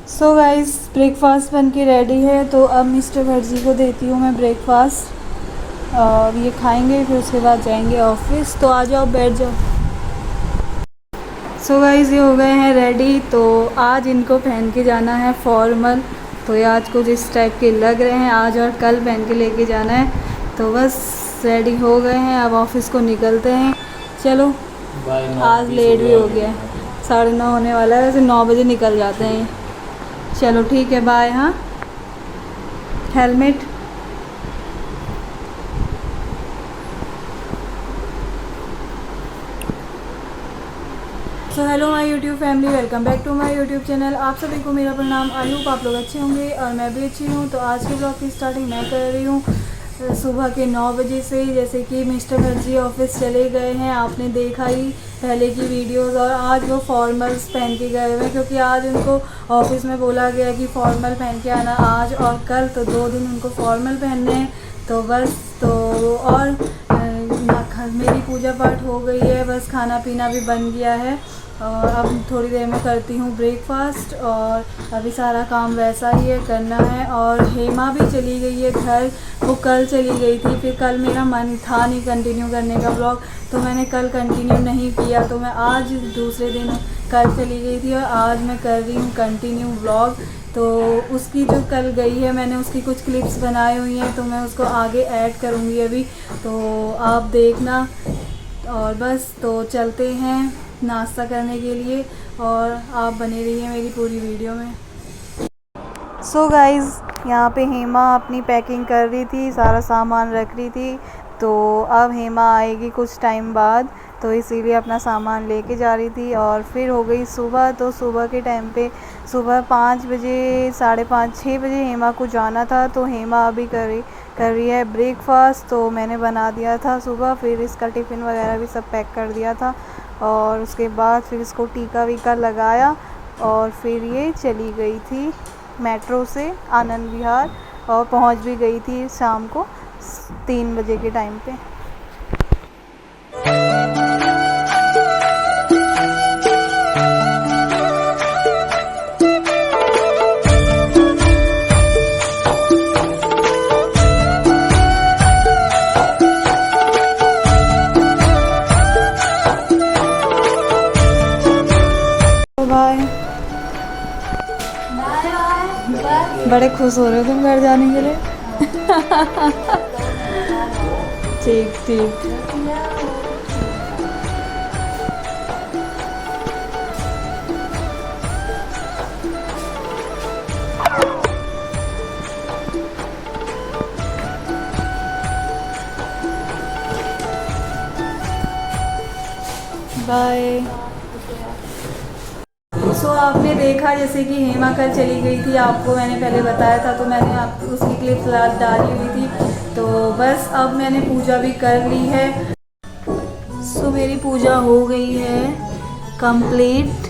So guys breakfast बन के ready है, तो अब मिस्टर भटजी को देती हूँ मैं ब्रेकफास्ट। और ये खाएंगे, फिर उसके बाद जाएंगे ऑफिस। तो आ जाओ, बैठ जाओ। सो गाइस ये हो गए हैं रेडी। तो आज इनको पहन के जाना है फॉर्मल। तो ये आज कुछ इस टाइप के लग रहे हैं, आज और कल पहन के लेके जाना है। तो बस रेडी हो गए हैं, अब ऑफिस को निकलते हैं। चलो, आज लेट भी हो गया है, 9:30 होने वाला है। वैसे 9 बजे निकल जाते हैं। चलो ठीक है, बाय। हाँ, helmet. So hello my YouTube family, welcome back to my YouTube channel. आप सभी को मेरा प्रणाम। आई होप आप लोग अच्छे होंगे और मैं भी अच्छी हूँ। तो आज के ब्लॉग की स्टार्टिंग मैं कर रही हूँ सुबह के 9 बजे से। जैसे कि मिस्टर भटजी ऑफिस चले गए हैं, आपने देखा ही पहले की वीडियोस। और आज वो फॉर्मल्स पहन के गए हुए हैं, क्योंकि आज उनको ऑफिस में बोला गया कि फ़ॉर्मल पहन के आना आज और कल। तो 2 दिन उनको फॉर्मल पहनने हैं। तो बस, तो और मेरी पूजा पाठ हो गई है, बस खाना पीना भी बन गया है। और अब थोड़ी देर में करती हूँ ब्रेकफास्ट। और अभी सारा काम वैसा ही है, करना है। और हेमा भी चली गई है घर, वो कल चली गई थी। फिर कल मेरा मन था नहीं कंटिन्यू करने का ब्लॉग, तो मैंने कल कंटिन्यू नहीं किया। तो मैं आज दूसरे दिन, कल चली गई थी और आज मैं कर रही हूँ कंटिन्यू ब्लॉग। तो उसकी जो कल गई है, मैंने उसकी कुछ क्लिप्स बनाई हुई हैं, तो मैं उसको आगे ऐड करूँगी अभी, तो आप देखना। और बस, तो चलते हैं नाश्ता करने के लिए, और आप बने रहिए मेरी पूरी वीडियो में। सो गाइज़, यहाँ पे हेमा अपनी पैकिंग कर रही थी, सारा सामान रख रही थी। तो अब हेमा आएगी कुछ टाइम बाद, तो इसीलिए अपना सामान लेके जा रही थी। और फिर हो गई सुबह। तो सुबह के टाइम पे, सुबह 5 बजे, 5:30, 6 बजे हेमा को जाना था। तो हेमा अभी कर रही है ब्रेकफास्ट। तो मैंने बना दिया था सुबह, फिर इसका टिफ़िन वगैरह भी सब पैक कर दिया था। और उसके बाद फिर इसको टीका वीका लगाया, और फिर ये चली गई थी मेट्रो से आनंद विहार, और पहुंच भी गई थी शाम को 3 बजे के टाइम पे। बाय। बड़े खुश हो रहे हो तुम घर जाने के लिए। ठीक ठीक। बाय। सो आपने देखा, जैसे कि हेमा कल चली गई थी, आपको मैंने पहले बताया था, तो मैंने आप उसकी क्लिप डाली हुई थी। तो बस अब मैंने पूजा भी कर ली है। सो मेरी पूजा हो गई है कंप्लीट।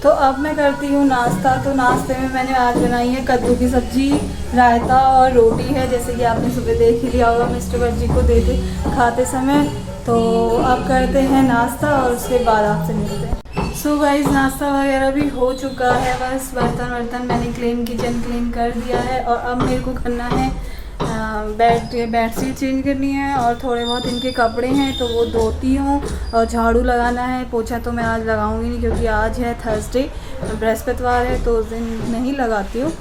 तो अब मैं करती हूँ नाश्ता। तो नाश्ते में मैंने आज बनाई है कद्दू की सब्जी, रायता और रोटी है, जैसे कि आपने सुबह देख ही लिया होगा मिस्टर भटजी को देते खाते समय। तो अब करते हैं नाश्ता और उसके बाद आपसे मिलते हैं। सो गाइस, नाश्ता वगैरह भी हो चुका है, बस बर्तन मैंने किचन क्लीन कर दिया है। और अब मेरे को करना है बेडशीट चेंज करनी है, और थोड़े बहुत इनके कपड़े हैं तो वो धोती हूँ, और झाड़ू लगाना है। पोछा तो मैं आज लगाऊंगी नहीं, क्योंकि आज है थर्सडे, बृहस्पतिवार है, तो उस दिन नहीं लगाती हूँ।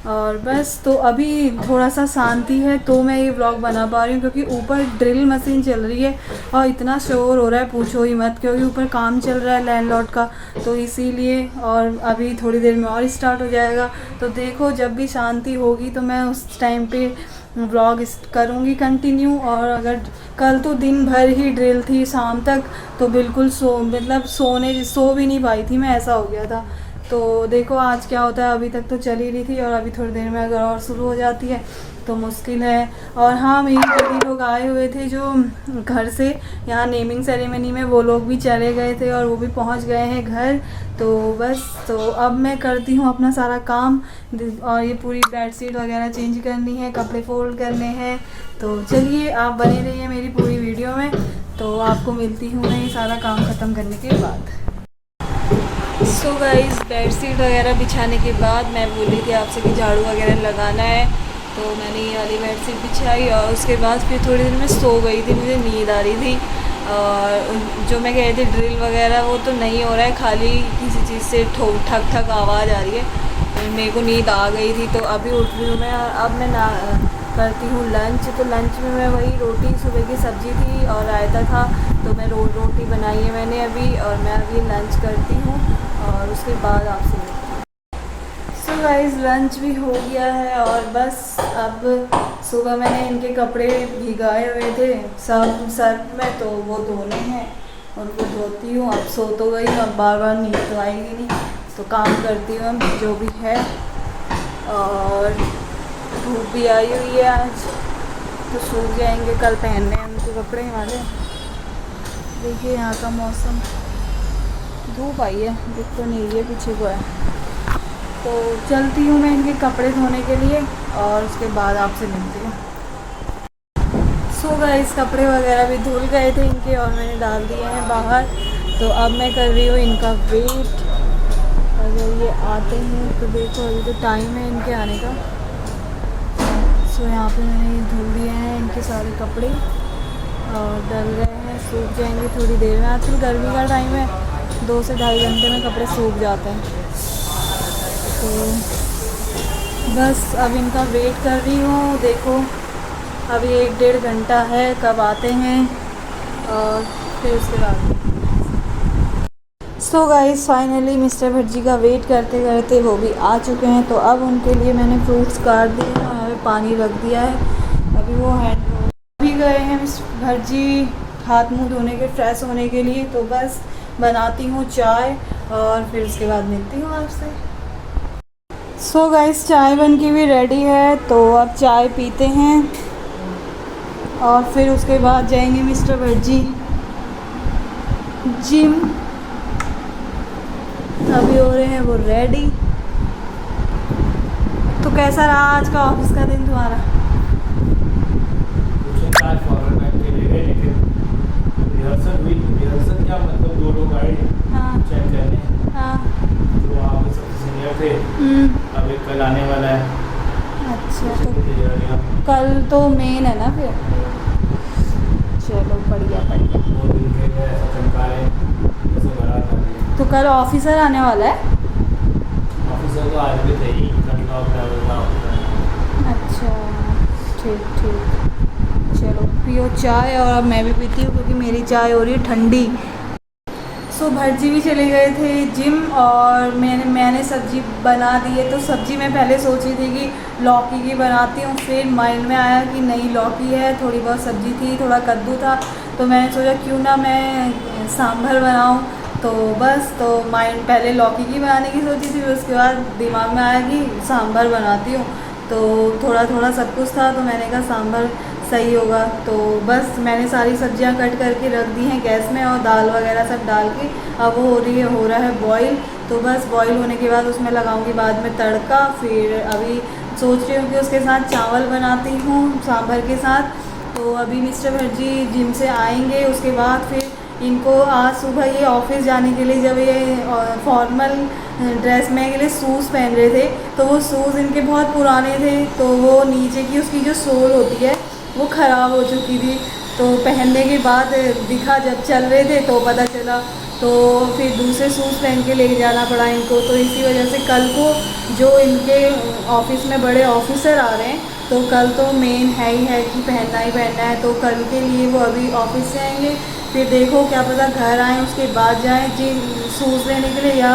और बस, तो अभी थोड़ा सा शांति है, तो मैं ये व्लॉग बना पा रही हूँ, क्योंकि ऊपर ड्रिल मशीन चल रही है और इतना शोर हो रहा है, पूछो ही मत, क्योंकि ऊपर काम चल रहा है लैंडलॉर्ड का, तो इसीलिए। और अभी थोड़ी देर में और स्टार्ट हो जाएगा। तो देखो, जब भी शांति होगी तो मैं उस टाइम पे व्लॉग करूँगी कंटिन्यू। और अगर कल तो दिन भर ही ड्रिल थी शाम तक, तो बिल्कुल सो भी नहीं पाई थी मैं, ऐसा हो गया था। तो देखो आज क्या होता है। अभी तक तो चल ही रही थी, और अभी थोड़ी देर में अगर और शुरू हो जाती है तो मुश्किल है। और हाँ, मेरी दीदी लोग आए हुए थे जो घर से, यहाँ नेमिंग सेरेमनी में, वो लोग भी चले गए थे और वो भी पहुँच गए हैं घर। तो बस, तो अब मैं करती हूँ अपना सारा काम, और ये पूरी बेडशीट वगैरह चेंज करनी है, कपड़े फोल्ड करने हैं। तो चलिए, आप बने रहिए मेरी पूरी वीडियो में। तो आपको मिलती हूँ मैं ये सारा काम ख़त्म करने के बाद। सो गाइस बेडशीट वगैरह बिछाने के बाद मैं बोली थी आपसे कि झाड़ू वगैरह लगाना है, तो मैंने ये वाली बेडशीट बिछाई और उसके बाद फिर थोड़ी देर में सो गई थी, मुझे नींद आ रही थी। और जो मैं कह रही थी ड्रिल वगैरह वो तो नहीं हो रहा है, खाली किसी चीज़ से ठक ठक आवाज़ आ रही है। मेरे को नींद आ गई थी तो अभी उठ रही हूँ मैं। अब मैं ना करती हूँ लंच। तो लंच में मैं वही रोटी, सुबह की सब्ज़ी थी और रायता था, तो मैं रोटी बनाई है मैंने अभी, और मैं अभी लंच करती हूँ और उसके बाद आपसे मिलती हूँ। सो गाइस लंच भी हो गया है और बस अब सुबह मैंने इनके कपड़े भिगाए हुए थे सब सर्फ में, तो वो धोने हैं और वो धोती हूँ। अब सो तो गई, अब बार बार नींद तो आएगी नहीं, तो काम करती हूँ अब जो भी है। और धूप भी आई हुई है आज, तो सूख जाएंगे, कल पहनने हैं उनके कपड़े वाले। देखिए यहाँ का मौसम, धूप आई है, दिख तो नहीं है, पीछे को है। तो चलती हूँ मैं इनके कपड़े धोने के लिए और उसके बाद आपसे मिलती हूँ। सो गाइस कपड़े वगैरह भी धुल गए थे इनके और मैंने डाल दिए हैं बाहर। तो अब मैं कर रही हूँ इनका वेट, अगर ये आते हैं तो देखो अभी तो टाइम है इनके आने का। सो यहाँ पे मैंने धुल दिए हैं इनके सारे कपड़े और डल गए हैं, सूख जाएंगे थोड़ी देर में। आजकल गर्मी का टाइम है, 2 से ढाई घंटे में कपड़े सूख जाते हैं। तो बस अब इनका वेट कर रही हूँ, देखो अभी 1-1.5 घंटा है, कब आते हैं और फिर उसके बाद। सो गाइस फाइनली मिस्टर भट्टी का वेट करते करते वो भी आ चुके हैं। तो अब उनके लिए मैंने फ्रूट्स काट दिए हैं और पानी रख दिया है। अभी वो हैंड भी गए हैं मिस्टर भट्टी हाथ मुंह धोने के, फ्रेश होने के लिए। तो बस बनाती हूँ चाय और फिर उसके बाद मिलती हूँ आपसे। सो गाइस चाय बन के भी रेडी है, तो अब चाय पीते हैं और फिर उसके बाद जाएंगे मिस्टर भट्टी जिम। अभी हो रहे हैं वो रेडी। तो कैसा रहा आज का ऑफिस का दिन तुम्हारा? रिहर्सल क्या मतलब, 2 लोग आए चेक करने। हाँ तो वहाँ पे सबसे सीनियर थे, अब एक कल आने वाला है। अच्छा, तो कल तो मेन है ना फिर। चलो बढ़िया बढ़िया। वो दिन के लिए ऐसा चमका रहे हैं जैसे बारात आ रही है। तो कल ऑफिसर आने वाला है? ऑफिसर तो आज भी थे ही, कल का अच्छा ठीक ठीक, चलो पियो चाय और अब मैं भी पीती हूँ क्योंकि मेरी चाय हो रही है ठंडी। सो भट्टी भी चले गए थे जिम और मैंने सब्ज़ी बना दी है। तो सब्ज़ी मैं पहले सोची थी कि लौकी की बनाती हूँ, फिर माइंड में आया कि नहीं लौकी है, थोड़ी बहुत सब्ज़ी थी, थोड़ा कद्दू था, तो मैंने सोचा क्यों ना मैं सांभर बनाऊँ। तो बस तो माइंड पहले लौकी की बनाने की सोची थी, फिर उसके बाद दिमाग में आया कि सांभर बनाती हूँ। तो थोड़ा थोड़ा सब कुछ था, तो मैंने कहा सांभर सही होगा। तो बस मैंने सारी सब्जियां कट करके रख दी हैं गैस में और दाल वगैरह सब डाल के। अब वो हो रहा है बॉईल। तो बस बॉईल होने के बाद उसमें लगाऊंगी बाद में तड़का। फिर अभी सोच रही हूँ कि उसके साथ चावल बनाती हूँ सांभर के साथ। तो अभी मिस्टर भट्टी जिम से आएंगे, उसके बाद फिर इनको आज सुबह ये ऑफिस जाने के लिए जब ये फॉर्मल ड्रेस में के लिए शूज़ पहन रहे थे, तो वो शूज़ इनके बहुत पुराने थे, तो वो नीचे की उसकी जो सोल होती है वो ख़राब हो चुकी थी। तो पहनने के बाद दिखा जब चल रहे थे तो पता चला, तो फिर दूसरे शूज़ पहन के लेके जाना पड़ा इनको। तो इसी वजह से कल को जो इनके ऑफिस में बड़े ऑफिसर आ रहे हैं, तो कल तो मेन है ही है कि पहनना ही पहनना है। तो कल के लिए वो अभी ऑफिस से आएंगे, फिर देखो क्या पता घर आएँ उसके बाद जाएँ जिम शूज़ लेने के लिए या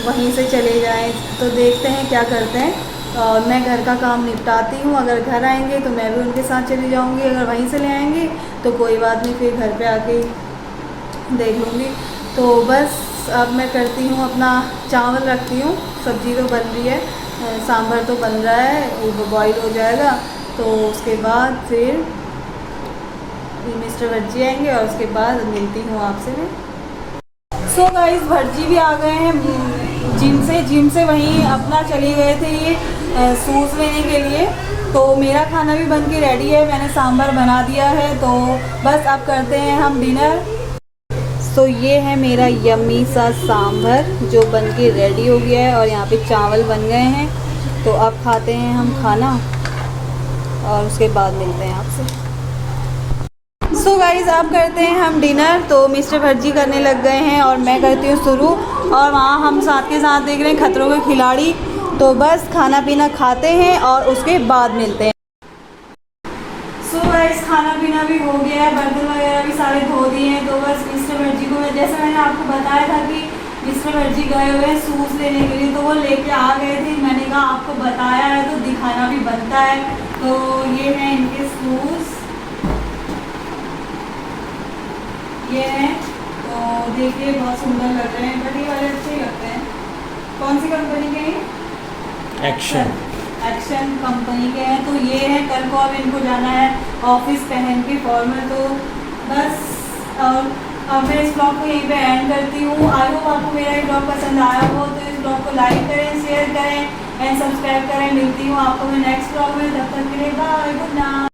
वहीं से चले जाएँ। तो देखते हैं क्या करते हैं। और मैं घर का काम निपटाती हूँ, अगर घर आएंगे तो मैं भी उनके साथ चली जाऊँगी, अगर वहीं से ले आएंगे तो कोई बात नहीं, फिर घर पे आके देख लूँगी। तो बस अब मैं करती हूँ अपना चावल रखती हूँ, सब्ज़ी तो बन रही है, सांभर तो बन रहा है, वो बॉईल हो जाएगा। तो उसके बाद फिर मिस्टर भट्टी आएंगे और उसके बाद मिलती हूँ आपसे मैं। सो गाइस भट्टी भी आ गए हैं जिम से वहीं अपना चले गए थे ये शूज़ लेने के लिए। तो मेरा खाना भी बन के रेडी है, मैंने सांभर बना दिया है। तो बस अब करते हैं हम डिनर। सो ये है मेरा यम्मी सा सांभर जो बन के रेडी हो गया है और यहाँ पे चावल बन गए हैं। तो अब खाते हैं हम खाना और उसके बाद मिलते हैं आपसे। सो गाइस अब करते हैं हम डिनर। तो मिस्टर भटजी करने लग गए हैं और मैं करती हूँ शुरू, और वहाँ हम साथ के साथ देख रहे हैं खतरों के खिलाड़ी। तो बस खाना पीना खाते हैं और उसके बाद मिलते हैं। सो गाइस खाना पीना भी हो गया है, बर्तन वगैरह भी सारे धो दिए हैं। तो बस मिस्टर भटजी को जैसे मैंने आपको बताया था कि मिस्टर भटजी गए हुए हैं शूज़ लेने के लिए, तो वो लेके आ गए थे। मैंने कहा आपको बताया है तो दिखाना भी बनता है। तो ये हैं इनके शूज़, ये हैं। तो देखिए बहुत सुंदर लग रहे हैं, बट ये वाले अच्छे ही लगते हैं। कौन सी कंपनी के हैं? एक्शन कंपनी के हैं। तो ये है, कल को अब इनको जाना है ऑफिस पहन के फॉर्मल। तो बस और अब मैं इस ब्लॉग को यहीं पे एंड करती हूँ। आई होप आपको मेरा ये ब्लॉग पसंद आया हो, तो इस ब्लॉग को लाइक करें, शेयर करें एंड सब्सक्राइब करें। मिलती हूँ आपको मैं नेक्स्ट ब्लॉग में, तब तक के लिए बाय, गुड नाइट।